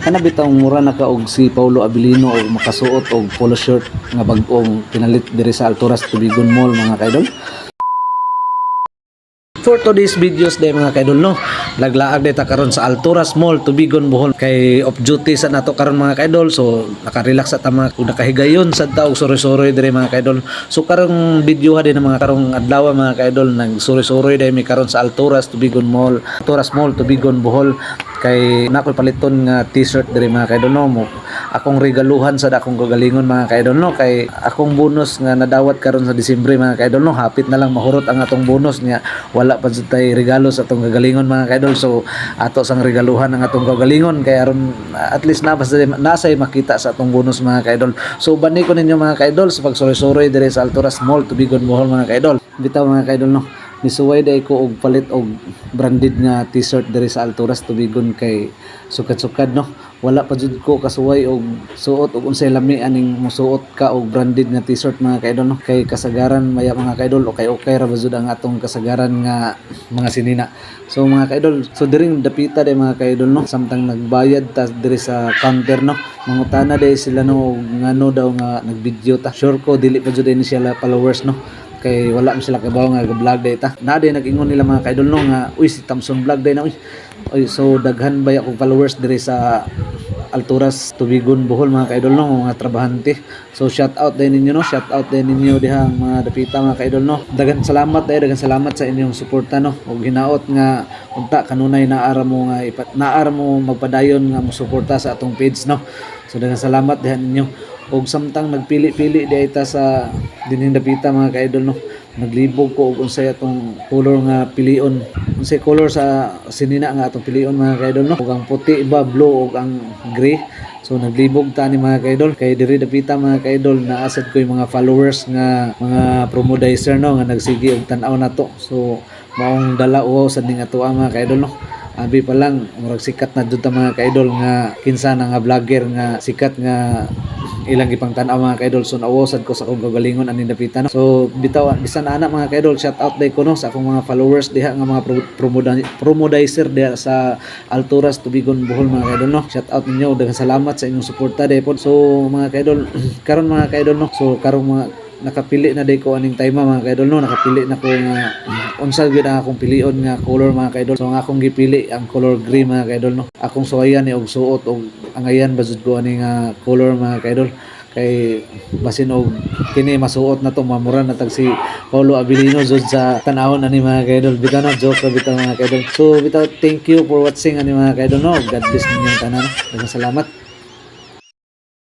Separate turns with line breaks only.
Kana bitang mura na ka og si Paulo Abilino og makasuot og polo shirt nga bag-ong pinalit diri sa Alturas Tubigon Mall mga kaidol. For today's videos day mga kaidol no, naglaag data karon sa Alturas Mall Tubigon Bohol kay off duty sa nato karon mga kaidol, so naka-relax sa tama ug nakahigayon sa taog soroy-soroy dire mga kaidol. So karong video ha din mga karong adlaw mga kaidol, nag soroy-soroy day mi karon sa Alturas Tubigon Mall, Alturas Mall Tubigon Bohol kay nakoy paliton nga t-shirt dire mga kaidol no, mo akong regaluhan sa akong kagalingon mga kaidol no, kay akong bonus nga nadawat karon sa Disyembre mga kaidol no, hapit na lang mahurot ang atong bonus niya, wala pa jud tay regalo sa atong kagalingon mga kaidol. So ato sang regaluhan ang atong kagalingon kay aron at least nasay makita sa atong bonus mga kaidol. So bani ko ninyo mga kaidol sa pagsuroy-suroy dire sa Alturas Mall Tubigon Bohol mga kaidol. Bitaw mga kaidol no, nisuway day ko og palit og branded nga t-shirt diri sa Alturas Tubigon kay sukad-sukad no, wala pa jud ko kasuway og suot og unsay lami aning mosuot ka og branded nga t-shirt mga kaidol no, kay kasagaran maya mga kaidol okay ra ba jud ang atong kasagaran nga mga sinina. So mga kaidol, so diring dapita day mga kaidol no, samtang nagbayad ta diri sa counter no, mangutana day sila no ngano daw nga nagvideo ta. Sure ko dili pa jud ni sila followers no, kay wala man sila kabaw nga vlog day ta. Na day nag-ingon nila mga kaidol no nga uy si Thompson vlog day na uy. So daghan ba akong followers diri sa Alturas Tubigon Bohol mga kaidol no, mga trabahante. So shout out din ninyo no, shout out din ninyo dihang mga dapita mga kaidol no. Daghang salamat sa inyong suporta no, ug hinaot nga unta kanunay naara mo nga naara mo magpadayon nga mo suporta sa atong page no. So daghang salamat diha ninyo. Og samtang nagpili-pili di ta sa dinhing dapita mga kaidol no, naglibog ko og unsay atong color nga pilion, unsay color sa sinina nga atong pilion mga kaidol no, ug ang puti ba blue ug ang gray. So naglibog ta ni mga kaidol kay diri dapita mga kaidol naasad ko yung mga followers nga mga promodizer no nga nagsige og tan-aw nato. So maong dala sa ning ato mga kaidol no. Abi pa lang murag sikat na jud ta mga kaidol nga kinsa na nga vlogger nga sikat nga ilang ipang tan-aw mga kaidol. So nawosad ko sa akong kagalingon aning dapita no. So bitaw bisan ana mga kaidol, shout out day ko no sa akong mga followers diha nga mga promodizer diha sa Alturas Tubigon Bohol mga kaidol no. Shout out ninyo, daghang salamat sa inyong suporta day pod. So mga kaidol karon mga kaidol no, so karong mga nakapili na day ko aning time mga kaidol no, nakapili na ko nga unsa gyud ang akong pilion nga color mga kaidol. So ang akong gipili ang color gray mga kaidol no, akong suwayan ni og suot og angayan basud ko ani nga color mga kaidol kay basin og kini masuot na to mamura na tag si Paulo Abilino jud sa tanawon ani mga kaidol. Bitaw na joke ra bitaw mga kaidol. So bitaw, thank you for watching ani mga kaidol no, God bless ninyo tanan, daghang salamat.